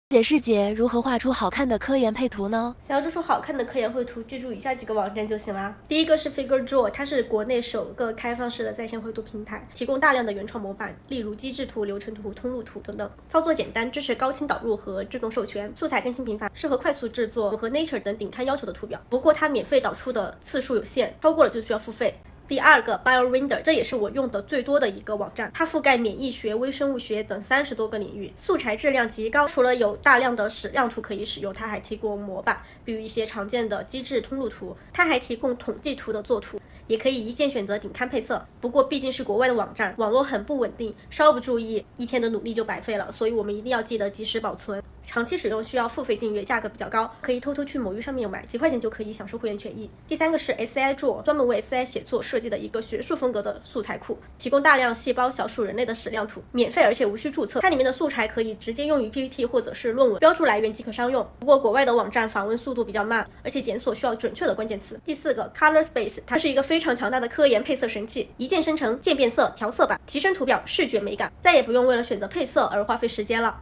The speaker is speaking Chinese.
姐是姐，如何画出好看的科研配图呢？想要做出好看的科研绘图，记住以下几个网站就行啦。第一个是 FigureDraw， 它是国内首个开放式的在线绘图平台，提供大量的原创模板，例如机制图、流程图、通路图等等。操作简单，支持高清导入和自动授权，素材更新频繁，适合快速制作符合 Nature 等顶刊要求的图表。不过它免费导出的次数有限，超过了就需要付费。第二个 BioRender， 这也是我用的最多的一个网站，它覆盖免疫学、微生物学等30多个领域，素材质量极高。除了有大量的矢量图可以使用，它还提供模板，比如一些常见的机制通路图，它还提供统计图的作图，也可以一键选择顶刊配色。不过毕竟是国外的网站，网络很不稳定，稍不注意一天的努力就白费了，所以我们一定要记得及时保存。长期使用需要付费订阅，价格比较高，可以偷偷去某鱼上面买，几块钱就可以享受会员权益。第三个是 SciDraw， 专门为 SCI 写作设计的一个学术风格的素材库，提供大量细胞、小鼠、人类的矢量图，免费而且无需注册。它里面的素材可以直接用于 PPT 或者是论文，标注来源即可商用。不过国外的网站访问速度比较慢，而且检索需要准确的关键词。第四个 ColorSpace， 它是一个非常强大的科研配色神器，一键生成渐变色调色板，提升图表视觉美感，再也不用为了选择配色而花费时间了。